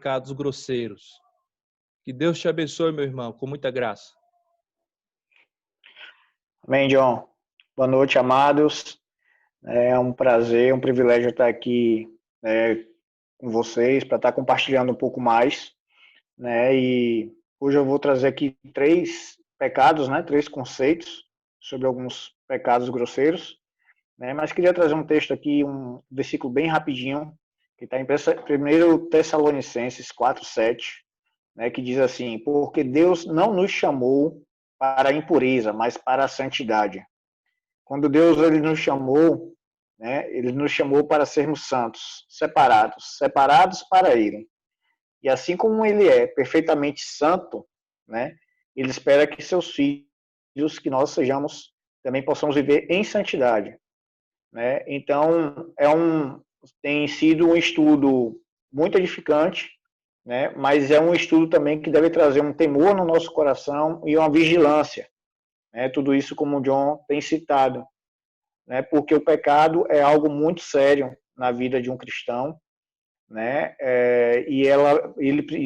pecados grosseiros. Que Deus te abençoe, meu irmão, com muita graça. Amém, John. Boa noite, amados. É um prazer, um privilégio estar aqui com vocês, para estar compartilhando um pouco mais, né? E hoje eu vou trazer aqui 3 pecados, né? 3 conceitos sobre alguns pecados grosseiros, né? Mas queria trazer um texto aqui, um versículo bem rapidinho, que está em 1 Tessalonicenses 4:7, né? Que diz assim: porque Deus não nos chamou para a impureza, mas para a santidade. Quando Deus ele nos chamou, né, ele nos chamou para sermos santos, separados para Ele. E assim como Ele é perfeitamente santo, né, Ele espera que seus filhos, que nós sejamos, também possamos viver em santidade, né? Então, tem sido um estudo muito edificante, né, mas é um estudo também que deve trazer um temor no nosso coração e uma vigilância, né? Tudo isso como o John tem citado, né? Porque o pecado é algo muito sério na vida de um cristão, né? E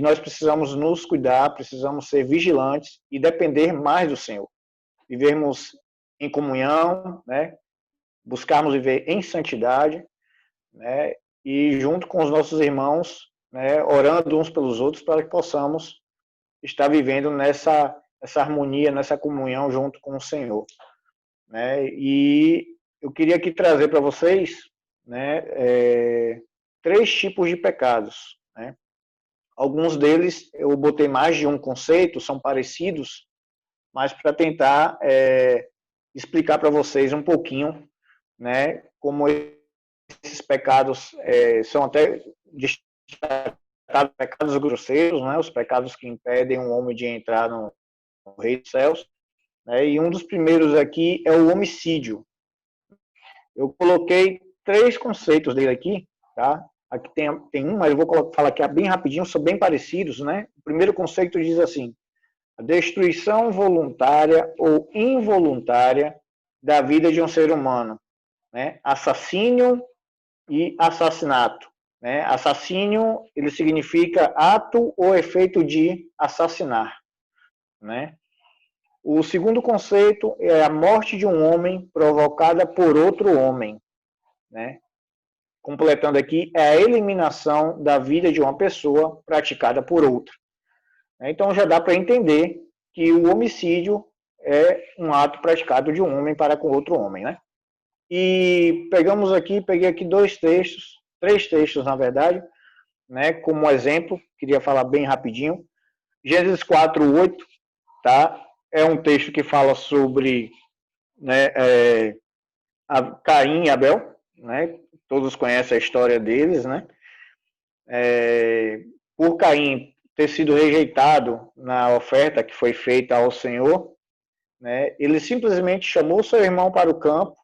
nós precisamos nos cuidar, precisamos ser vigilantes e depender mais do Senhor, vivermos em comunhão, né? Buscarmos viver em santidade, né? E junto com os nossos irmãos, né? Orando uns pelos outros para que possamos estar vivendo essa harmonia, nessa comunhão junto com o Senhor, né? E eu queria aqui trazer para vocês, né, 3 tipos de pecados, né? Alguns deles eu botei mais de um conceito, são parecidos, mas para tentar explicar para vocês um pouquinho, né, como esses pecados são até destacados, pecados grosseiros, né, os pecados que impedem um homem de entrar no reino dos céus, né? E um dos primeiros aqui é o homicídio. Eu coloquei 3 conceitos dele aqui, tá? Aqui tem um, mas eu vou falar aqui bem rapidinho, são bem parecidos, né? O primeiro conceito diz assim: a destruição voluntária ou involuntária da vida de um ser humano, né? Assassínio e assassinato, né? Assassínio, ele significa ato ou efeito de assassinar, né? O segundo conceito é a morte de um homem provocada por outro homem, né? Completando aqui, é a eliminação da vida de uma pessoa praticada por outra. Então já dá para entender que o homicídio é um ato praticado de um homem para com outro homem, né? E peguei aqui 2 textos, 3 textos na verdade, né? Como exemplo, queria falar bem rapidinho. Gênesis 4:8, tá? É um texto que fala sobre, né, Caim e Abel, né? Todos conhecem a história deles, né? Por Caim ter sido rejeitado na oferta que foi feita ao Senhor, né? Ele simplesmente chamou seu irmão para o campo,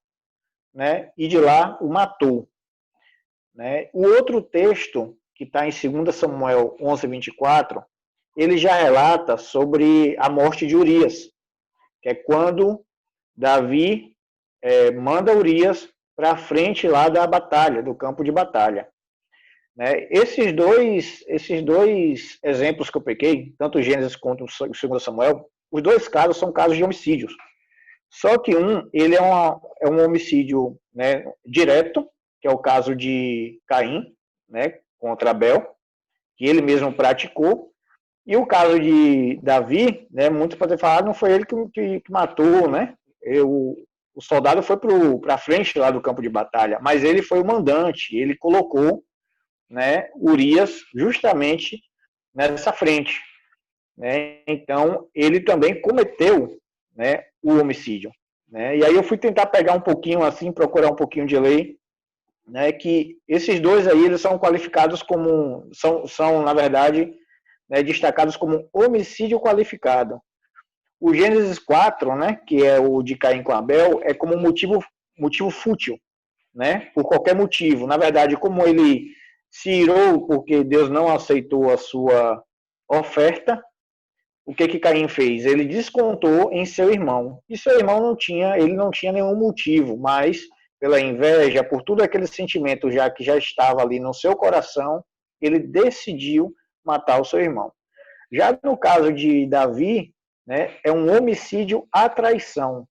né? E de lá o matou, né? O outro texto que está em 2 Samuel 11:24, ele já relata sobre a morte de Urias, que é quando Davi manda Urias para a frente lá da batalha, do campo de batalha, né? Esses dois exemplos que eu peguei, tanto Gênesis quanto o 2 Samuel, os 2 casos são casos de homicídios. Só que ele é um homicídio, né, direto, que é o caso de Caim, né, contra Abel, que ele mesmo praticou. E o caso de Davi, né, muitos podem falar, não foi ele que matou, né? O soldado foi para frente lá do campo de batalha, mas ele foi o mandante, ele colocou, né, Urias justamente nessa frente, né? Então ele também cometeu, né, o homicídio, né? E aí eu fui tentar pegar um pouquinho assim, procurar um pouquinho de lei, né? Que esses 2 aí eles são qualificados como são na verdade, né, destacados como homicídio qualificado. O Gênesis 4, né, que é o de Caim com Abel, é como motivo fútil, né, por qualquer motivo. Na verdade, como ele se irou porque Deus não aceitou a sua oferta, o que Caim fez? Ele descontou em seu irmão. E seu irmão ele não tinha nenhum motivo, mas pela inveja, por tudo aquele sentimento que já estava ali no seu coração, ele decidiu matar o seu irmão. Já no caso de Davi, né, é um homicídio à traição.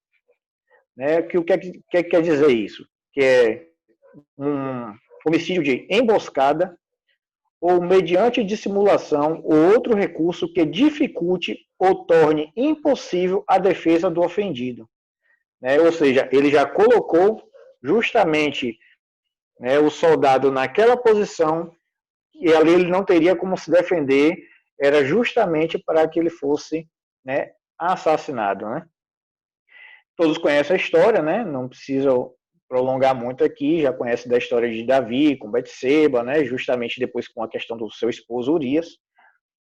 Né? O que quer dizer isso? Que é um homicídio de emboscada ou mediante dissimulação ou outro recurso que dificulte ou torne impossível a defesa do ofendido. Né? Ou seja, ele já colocou justamente, né, o soldado naquela posição e ali ele não teria como se defender, era justamente para que ele fosse, né, assassinado. Né? Todos conhecem a história, né? Não preciso prolongar muito aqui, já conhece da história de Davi com Betseba, né? Justamente depois com a questão do seu esposo Urias,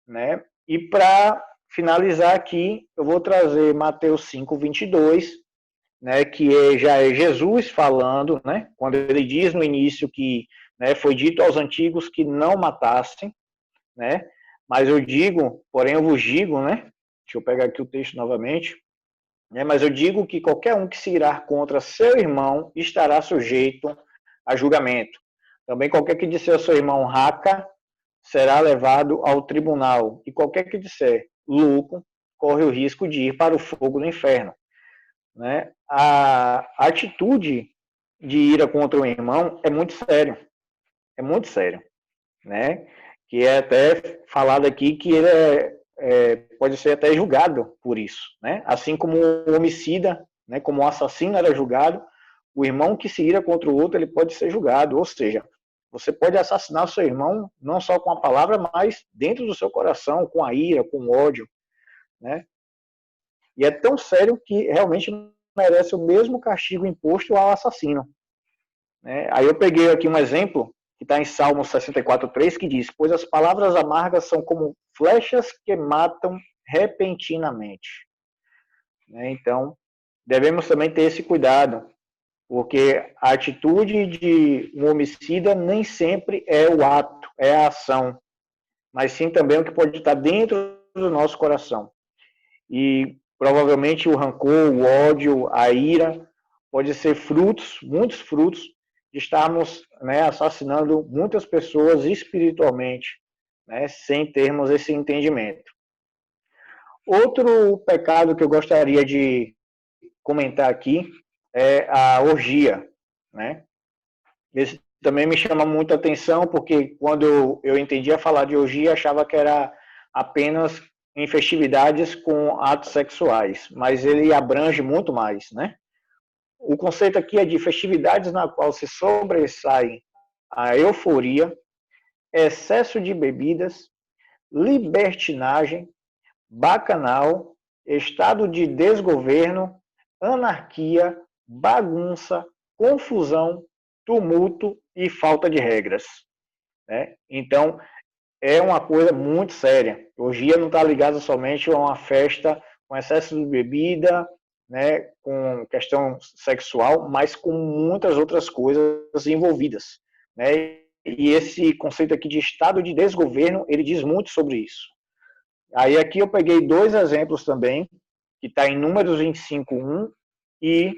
né? E para finalizar aqui, eu vou trazer Mateus 5:22, né? Que já é Jesus falando, né? Quando ele diz no início que, né, foi dito aos antigos que não matassem, né? Mas eu digo, porém eu vos digo, né? Deixa eu pegar aqui o texto novamente. Mas eu digo que qualquer um que se irar contra seu irmão estará sujeito a julgamento. Também qualquer que disser ao seu irmão raca será levado ao tribunal. E qualquer que disser louco corre o risco de ir para o fogo do inferno. Né? A atitude de ira contra o irmão é muito sério. É muito sério. Né? Que é até falado aqui que ele pode ser até julgado por isso, né? Assim como o homicida, né, como o assassino era julgado, o irmão que se ira contra o outro, ele pode ser julgado, ou seja, você pode assassinar o seu irmão não só com a palavra, mas dentro do seu coração, com a ira, com o ódio, né? E é tão sério que realmente merece o mesmo castigo imposto ao assassino. Né? Aí eu peguei aqui um exemplo que está em Salmo 64:3, que diz: pois as palavras amargas são como flechas que matam repentinamente. Né? Então, devemos também ter esse cuidado, porque a atitude de um homicida nem sempre é o ato, é a ação, mas sim também o que pode estar dentro do nosso coração. E provavelmente o rancor, o ódio, a ira, pode ser frutos, muitos frutos, de estarmos, né, assassinando muitas pessoas espiritualmente, né, sem termos esse entendimento. Outro pecado que eu gostaria de comentar aqui é a orgia. Né? Esse também me chama muita atenção, porque quando eu entendia falar de orgia, achava que era apenas em festividades com atos sexuais, mas ele abrange muito mais, né? O conceito aqui é de festividades na qual se sobressai a euforia, excesso de bebidas, libertinagem, bacanal, estado de desgoverno, anarquia, bagunça, confusão, tumulto e falta de regras. Né? Então, é uma coisa muito séria. Orgia não está ligada somente a uma festa com excesso de bebida, né, com questão sexual, mas com muitas outras coisas envolvidas. Né? E esse conceito aqui de estado de desgoverno, ele diz muito sobre isso. Aí aqui eu peguei dois exemplos também, que está em Números 25:1 e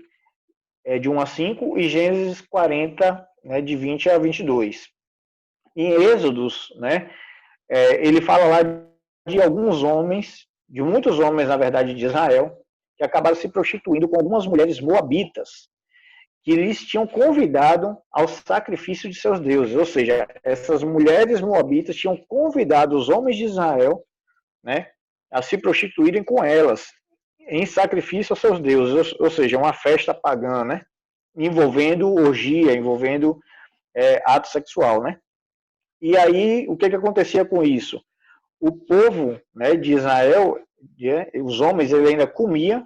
de 1 a 5, e Gênesis 40, né, de 20 a 22. Em Êxodos, né, ele fala lá de alguns homens, de muitos homens, na verdade, de Israel, que acabaram se prostituindo com algumas mulheres moabitas, que eles tinham convidado ao sacrifício de seus deuses. Ou seja, essas mulheres moabitas tinham convidado os homens de Israel, né, a se prostituírem com elas, em sacrifício aos seus deuses, ou seja, uma festa pagã, né, envolvendo orgia, envolvendo ato sexual, né. E aí, o que acontecia com isso? O povo, né, de Israel, os homens, ele ainda comia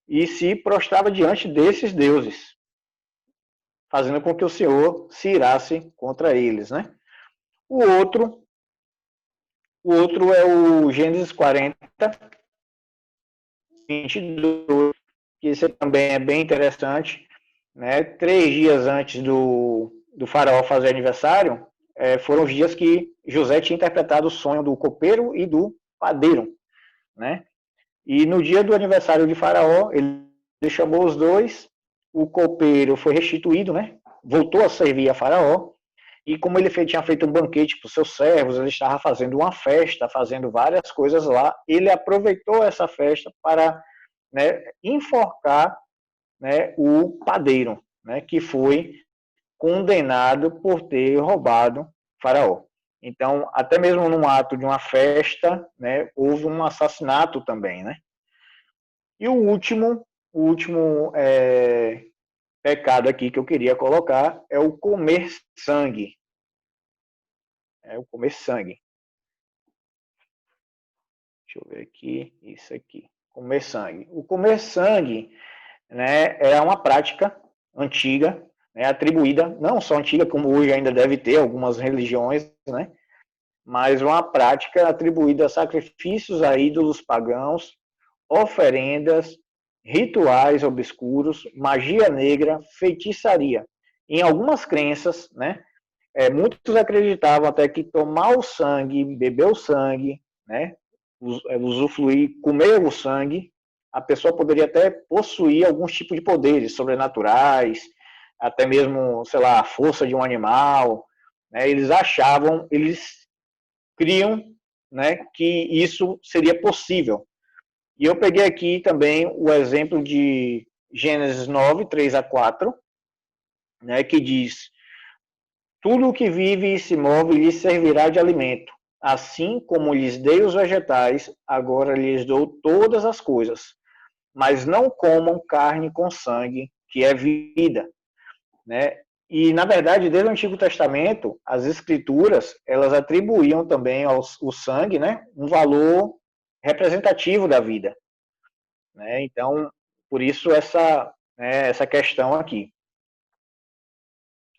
e se prostrava diante desses deuses, fazendo com que o Senhor se irasse contra eles, né. O outro é o Gênesis 40, 22, que esse também é bem interessante, né? 3 dias antes do faraó fazer aniversário, foram os dias que José tinha interpretado o sonho do copeiro e do padeiro, né? E no dia do aniversário de faraó, ele chamou os dois, o copeiro foi restituído, né? Voltou a servir a faraó, e como ele tinha feito um banquete para os seus servos, ele estava fazendo uma festa, fazendo várias coisas lá, ele aproveitou essa festa para, né, enforcar, né, o padeiro, né, que foi condenado por ter roubado Faraó. Então, até mesmo num ato de uma festa, né, houve um assassinato também, né? E o último pecado aqui que eu queria colocar é o comer sangue. É o comer sangue. Deixa eu ver aqui, isso aqui. Comer sangue. O comer sangue, né, é uma prática antiga, né, atribuída, não só antiga, como hoje ainda deve ter algumas religiões, né, mas uma prática atribuída a sacrifícios a ídolos pagãos, oferendas, rituais obscuros, magia negra, feitiçaria. Em algumas crenças, né, muitos acreditavam até que tomar o sangue, beber o sangue, né, usufruir, comer o sangue, a pessoa poderia até possuir alguns tipos de poderes sobrenaturais, até mesmo, sei lá, a força de um animal, né? Eles achavam, eles criam, né, que isso seria possível. E eu peguei aqui também o exemplo de Gênesis 9, 3 a 4, né, que diz: tudo o que vive e se move lhes servirá de alimento. Assim como lhes dei os vegetais, agora lhes dou todas as coisas. Mas não comam carne com sangue, que é vida, né? E, na verdade, desde o Antigo Testamento, as escrituras, elas atribuíam também ao sangue, né, um valor representativo da vida, né? Então, por isso essa questão aqui.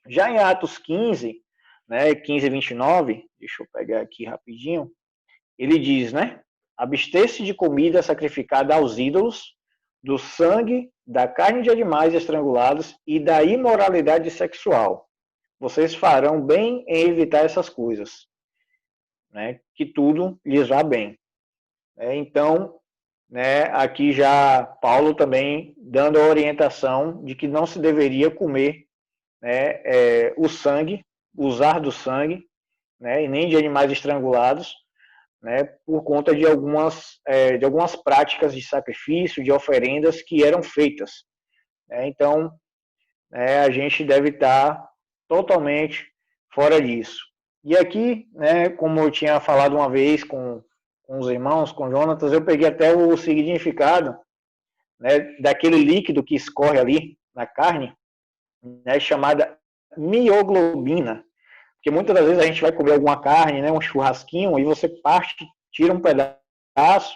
Já em Atos 15, né, 15 e 29, deixa eu pegar aqui rapidinho, ele diz, né, abster-se de comida sacrificada aos ídolos, do sangue, da carne de animais estrangulados e da imoralidade sexual. Vocês farão bem em evitar essas coisas, né, que tudo lhes vá bem. Então, né, aqui já Paulo também dando a orientação de que não se deveria comer, né, o sangue, usar do sangue, né, e nem de animais estrangulados, né, por conta de algumas práticas de sacrifício, de oferendas que eram feitas, né? Então, a gente deve estar totalmente fora disso. E aqui, né, como eu tinha falado uma vez com os irmãos, com Jonatas, eu peguei até o significado, né, daquele líquido que escorre ali na carne, né, chamada mioglobina. Porque muitas das vezes a gente vai comer alguma carne, né, um churrasquinho, e você parte, tira um pedaço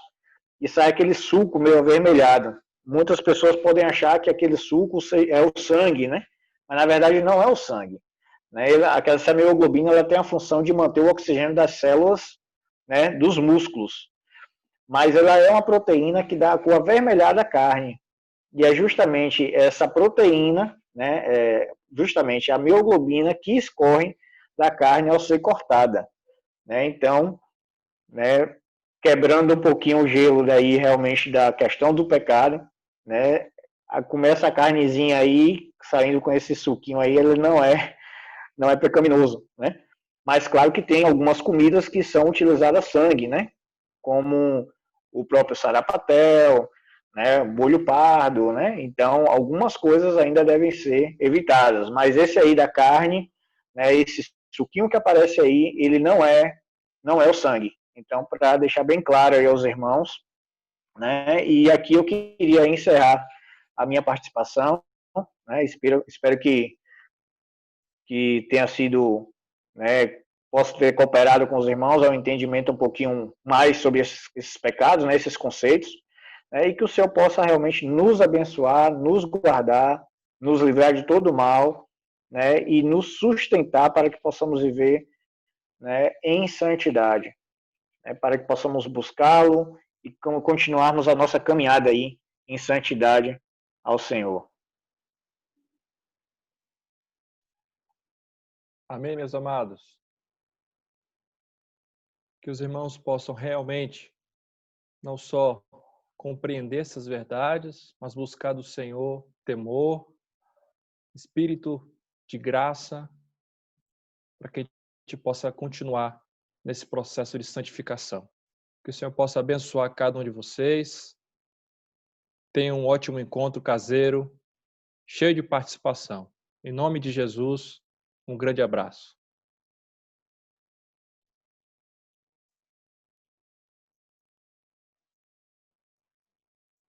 e sai aquele suco meio avermelhado. Muitas pessoas podem achar que aquele suco é o sangue, né? Mas na verdade não é o sangue. Né? Essa hemoglobina ela tem a função de manter o oxigênio das células, né, dos músculos. Mas ela é uma proteína que dá a cor avermelhada à carne. E é justamente essa proteína, né, justamente a mioglobina que escorre da carne ao ser cortada, né? Então, né, quebrando um pouquinho o gelo daí realmente da questão do pecado, né? Começa a carnezinha aí saindo com esse suquinho aí, ele não é pecaminoso, né? Mas claro que tem algumas comidas que são utilizadas sangue, né? Como o próprio sarapatel, né, molho pardo, né? Então, algumas coisas ainda devem ser evitadas, mas esse aí da carne, né, esse suquinho que aparece aí, ele não é o sangue. Então, para deixar bem claro aí aos irmãos, né? E aqui eu queria encerrar a minha participação, né? Espero que tenha sido, né, posso ter cooperado com os irmãos ao entendimento um pouquinho mais sobre esses pecados, né, esses conceitos, né, e que o Senhor possa realmente nos abençoar, nos guardar, nos livrar de todo mal, né, e nos sustentar para que possamos viver, né, em santidade, né, para que possamos buscá-lo e continuarmos a nossa caminhada aí em santidade ao Senhor. Amém, meus amados? Que os irmãos possam realmente não só compreender essas verdades, mas buscar do Senhor temor, espírito de graça, para que a gente possa continuar nesse processo de santificação. Que o Senhor possa abençoar cada um de vocês. Tenha um ótimo encontro caseiro, cheio de participação. Em nome de Jesus, um grande abraço.